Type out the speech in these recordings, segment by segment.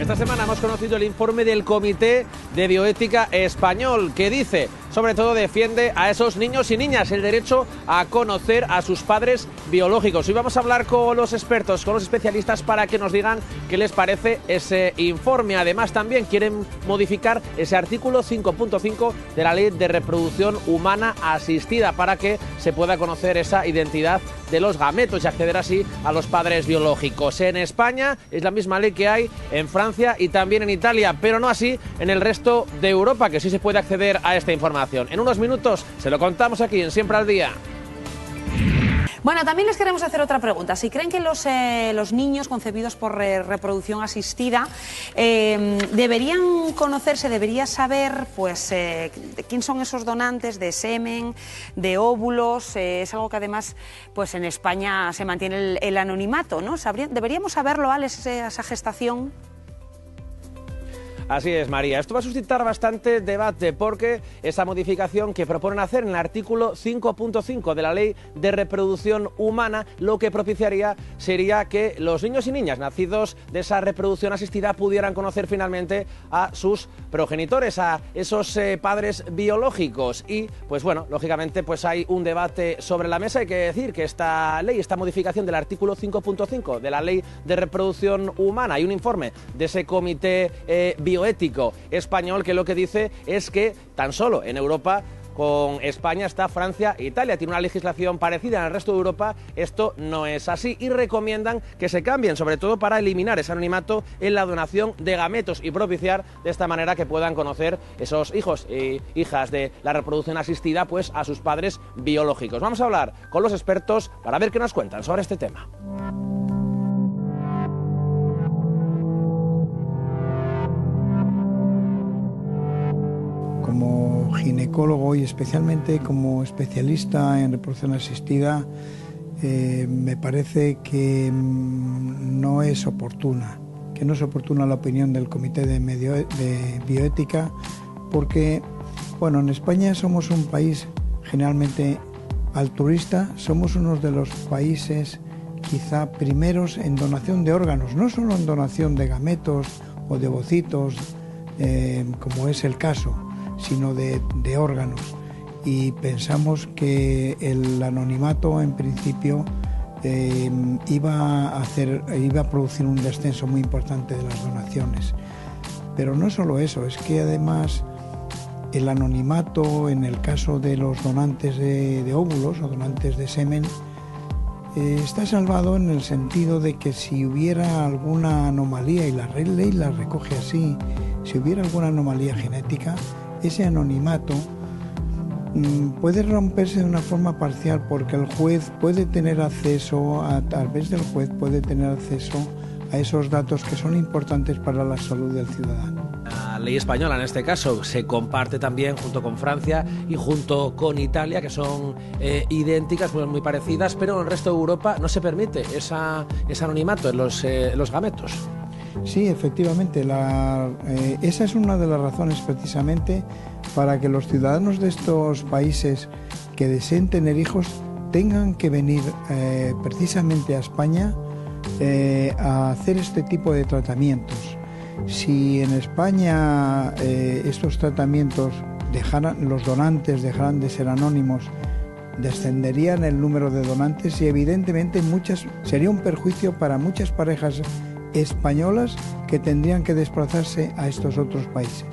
Esta semana hemos conocido el informe del Comité de Bioética Español, que dice, sobre todo defiende a esos niños y niñas el derecho a conocer a sus padres biológicos. Hoy vamos a hablar con los expertos, con los especialistas, para que nos digan qué les parece ese informe. Además, también quieren modificar ese artículo 5.5 de la Ley de Reproducción Humana Asistida para que se pueda conocer esa identidad de los gametos y acceder así a los padres biológicos. En España es la misma ley que hay en Francia y también en Italia, pero no así en el resto de Europa, que sí se puede acceder a esta información. En unos minutos se lo contamos aquí en Siempre al Día. Bueno, también les queremos hacer otra pregunta. Si creen que los niños concebidos por reproducción asistida deberían conocerse, debería saber pues quién son esos donantes de semen, de óvulos. Es algo que además pues en España se mantiene el anonimato, ¿no? ¿Deberíamos saberlo, Alex, esa gestación? Así es, María. Esto va a suscitar bastante debate porque esa modificación que proponen hacer en el artículo 5.5 de la Ley de Reproducción Humana lo que propiciaría sería que los niños y niñas nacidos de esa reproducción asistida pudieran conocer finalmente a sus progenitores, a esos padres biológicos. Y, pues bueno, lógicamente pues hay un debate sobre la mesa. Hay que decir que esta ley, esta modificación del artículo 5.5 de la Ley de Reproducción Humana, hay un informe de ese comité bioético español que lo que dice es que tan solo en Europa con España está Francia e Italia. Tiene una legislación parecida en el resto de Europa. Esto no es así y recomiendan que se cambien, sobre todo para eliminar ese anonimato en la donación de gametos y propiciar de esta manera que puedan conocer esos hijos e hijas de la reproducción asistida pues a sus padres biológicos. Vamos a hablar con los expertos para ver qué nos cuentan sobre este tema. Como ginecólogo y especialmente como especialista en reproducción asistida, me parece que no es oportuna la opinión del Comité de Bioética, porque, bueno, en España somos un país generalmente altruista, somos uno de los países quizá primeros en donación de órganos, no solo en donación de gametos o de ovocitos, como es el caso, sino de órganos, y pensamos que el anonimato en principio iba a producir un descenso muy importante de las donaciones. Pero no solo eso, es que además el anonimato en el caso de los donantes de óvulos o donantes de semen está salvado en el sentido de que si hubiera alguna anomalía, y la ley la recoge así, si hubiera alguna anomalía genética, ese anonimato puede romperse de una forma parcial, porque el juez puede tener acceso, a través del juez puede tener acceso a esos datos que son importantes para la salud del ciudadano. La ley española en este caso se comparte también junto con Francia y junto con Italia, que son idénticas, muy parecidas, pero en el resto de Europa no se permite ese anonimato en los gametos. Sí, efectivamente, esa es una de las razones precisamente para que los ciudadanos de estos países que deseen tener hijos tengan que venir precisamente a España a hacer este tipo de tratamientos. Si en España estos tratamientos los donantes dejaran de ser anónimos, descenderían el número de donantes y evidentemente sería un perjuicio para muchas parejas españolas que tendrían que desplazarse a estos otros países,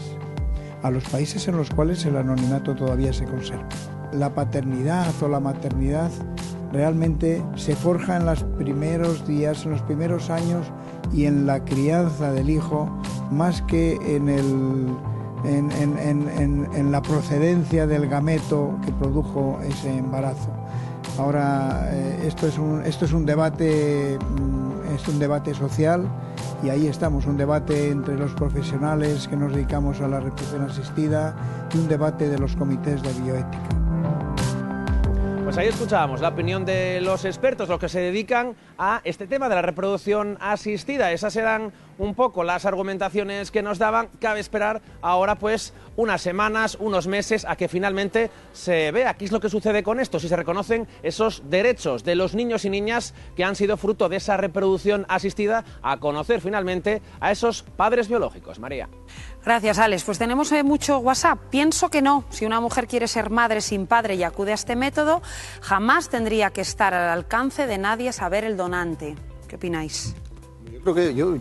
a los países en los cuales el anonimato todavía se conserva. La paternidad o la maternidad realmente se forja en los primeros días, en los primeros años y en la crianza del hijo, más que en la procedencia del gameto que produjo ese embarazo. Ahora, esto es un debate social, y ahí estamos, un debate entre los profesionales que nos dedicamos a la reproducción asistida y un debate de los comités de bioética. Pues ahí escuchábamos la opinión de los expertos, los que se dedican a este tema de la reproducción asistida. Esas eran un poco las argumentaciones que nos daban. Cabe esperar ahora pues unas semanas, unos meses, a que finalmente se vea qué es lo que sucede con esto, si se reconocen esos derechos de los niños y niñas que han sido fruto de esa reproducción asistida, a conocer finalmente a esos padres biológicos. María. Gracias, Alex. Pues tenemos mucho WhatsApp. Pienso que no. Si una mujer quiere ser madre sin padre y acude a este método, jamás tendría que estar al alcance de nadie saber el donante. ¿Qué opináis? Yo creo que yo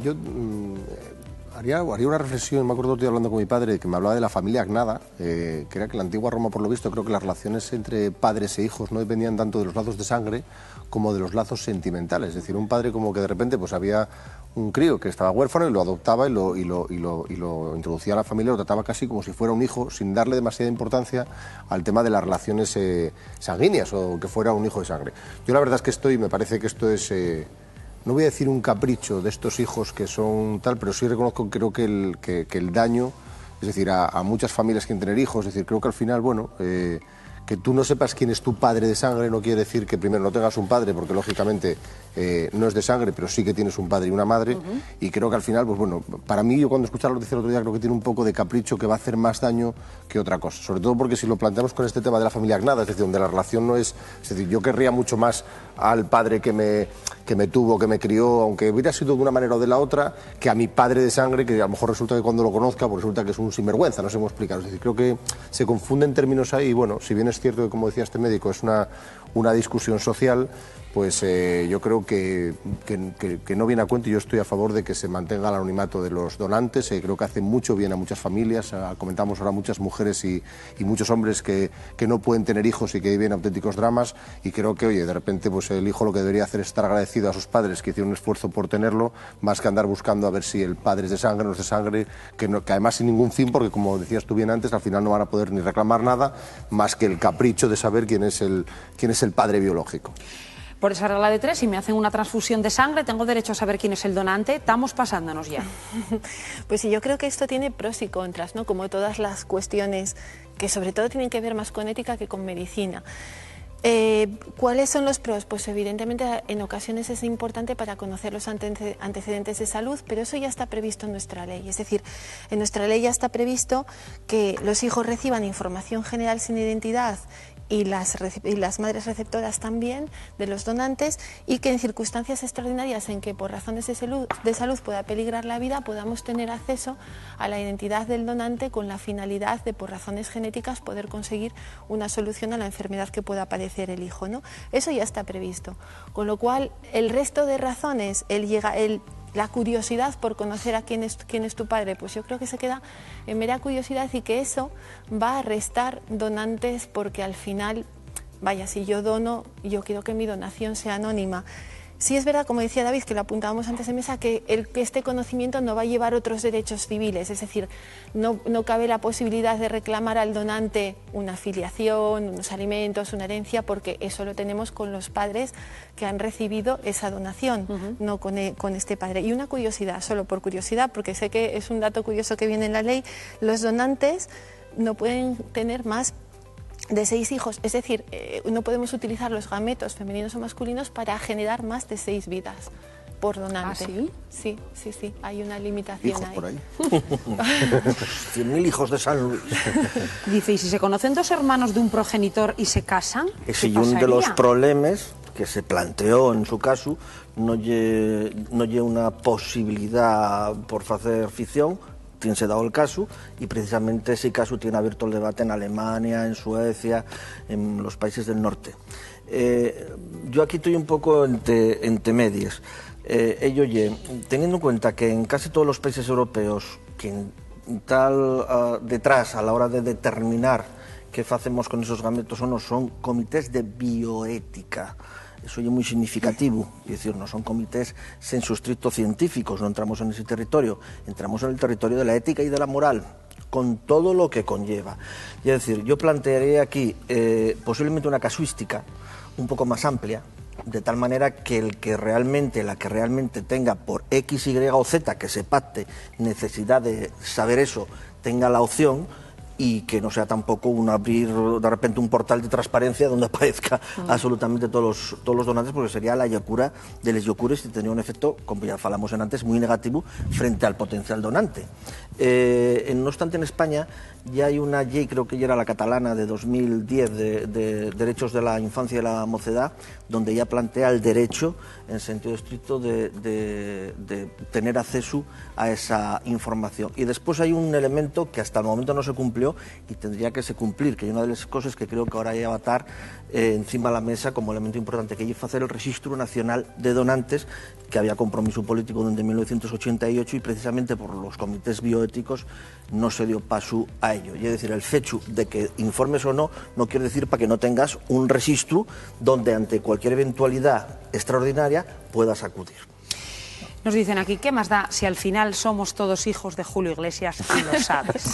haría una reflexión. Me acuerdo, estoy hablando con mi padre, que me hablaba de la familia agnada, que era que en la antigua Roma, por lo visto, creo que las relaciones entre padres e hijos no dependían tanto de los lazos de sangre como de los lazos sentimentales. Es decir, un padre como que de repente pues había un crío que estaba huérfano y lo adoptaba y lo introducía a la familia, lo trataba casi como si fuera un hijo, sin darle demasiada importancia al tema de las relaciones sanguíneas o que fuera un hijo de sangre. Yo la verdad es que me parece que esto es... no voy a decir un capricho de estos hijos que son tal, pero sí reconozco, creo que el daño, es decir, a muchas familias quieren tener hijos, es decir, creo que al final, bueno, que tú no sepas quién es tu padre de sangre no quiere decir que primero no tengas un padre, porque lógicamente no es de sangre, pero sí que tienes un padre y una madre, y creo que al final, pues bueno, para mí, yo cuando escuché la noticia el otro día, creo que tiene un poco de capricho que va a hacer más daño que otra cosa, sobre todo porque si lo planteamos con este tema de la familia agnada, es decir, donde la relación no es decir, yo querría mucho más al padre que me tuvo, que me crió, aunque hubiera sido de una manera o de la otra, que a mi padre de sangre, que a lo mejor resulta que cuando lo conozca, pues resulta que es un sinvergüenza, no sé cómo explicarlo. Es decir, creo que se confunden términos ahí, y bueno, si bien es cierto que, como decía este médico, es una discusión social, pues yo creo que no viene a cuento, y yo estoy a favor de que se mantenga el anonimato de los donantes. Creo que hace mucho bien a muchas familias. Comentamos ahora muchas mujeres y muchos hombres que no pueden tener hijos y que viven auténticos dramas, y creo que, oye, de repente pues el hijo lo que debería hacer es estar agradecido a sus padres que hicieron un esfuerzo por tenerlo, más que andar buscando a ver si el padre es de sangre o no es de sangre, que además sin ningún fin, porque como decías tú bien antes, al final no van a poder ni reclamar nada más que el capricho de saber quién es el padre biológico. Por esa regla de 3, si me hacen una transfusión de sangre, tengo derecho a saber quién es el donante. Estamos pasándonos ya. Pues sí, yo creo que esto tiene pros y contras, ¿no? Como todas las cuestiones que sobre todo tienen que ver más con ética que con medicina. ¿Cuáles son los pros? Pues evidentemente en ocasiones es importante para conocer los antecedentes de salud, pero eso ya está previsto en nuestra ley. Es decir, en nuestra ley ya está previsto que los hijos reciban información general sin identidad y las madres receptoras también de los donantes, y que en circunstancias extraordinarias en que por razones de salud pueda peligrar la vida, podamos tener acceso a la identidad del donante con la finalidad de, por razones genéticas, poder conseguir una solución a la enfermedad que pueda padecer el hijo, ¿no? Eso ya está previsto, con lo cual el resto de razones, la curiosidad por conocer a quién es tu padre, pues yo creo que se queda en mera curiosidad, y que eso va a restar donantes, porque al final, vaya, si yo dono, yo quiero que mi donación sea anónima. Sí es verdad, como decía David, que lo apuntábamos antes de mesa, que este conocimiento no va a llevar otros derechos civiles, es decir, no cabe la posibilidad de reclamar al donante una filiación, unos alimentos, una herencia, porque eso lo tenemos con los padres que han recibido esa donación, no con este padre. Y una curiosidad, solo por curiosidad, porque sé que es un dato curioso que viene en la ley, los donantes no pueden tener más de 6 hijos, es decir, no podemos utilizar los gametos femeninos o masculinos para generar más de 6 vidas por donante. ¿Ah, sí? Sí, hay una limitación hijos ahí. por ahí. 100.000 hijos de San Luis. Dice, ¿y si se conocen dos hermanos de un progenitor y se casan? Ese es un de los problemas que se planteó en su caso, no lle una posibilidad por hacer ficción, se dado el caso, y precisamente ese caso tiene abierto el debate en Alemania, en Suecia, en los países del norte. Yo aquí estoy un poco entre medias. Teniendo en cuenta que en casi todos los países europeos, quien tal detrás a la hora de determinar qué hacemos con esos gametos o no, son comités de bioética. Eso es muy significativo, es decir, no son comités sensu stricto científicos, no entramos en ese territorio, entramos en el territorio de la ética y de la moral, con todo lo que conlleva. Y es decir, yo plantearía aquí posiblemente una casuística un poco más amplia, de tal manera que la que realmente tenga por X, Y o Z que se pacte necesidad de saber eso, tenga la opción, y que no sea tampoco un abrir de repente un portal de transparencia donde aparezca absolutamente todos los donantes, porque sería la locura de les llocures y tendría un efecto, como ya falamos en antes, muy negativo frente al potencial donante. No obstante, en España ya hay una ley, creo que ya era la catalana, de 2010, de derechos de la infancia y la mocedad, donde ya plantea el derecho, en sentido estricto, de tener acceso a esa información. Y después hay un elemento que hasta el momento no se cumplió y tendría que se cumplir, que hay una de las cosas que creo que ahora ya va a estar encima de la mesa como elemento importante, que es hacer el Registro Nacional de Donantes, que había compromiso político desde 1988 y precisamente por los comités bioéticos no se dio paso a ello. Y es decir, el hecho de que informes o no quiere decir para que no tengas un registro donde ante cualquier eventualidad extraordinaria puedas acudir. Nos dicen aquí, ¿qué más da si al final somos todos hijos de Julio Iglesias y lo sabes?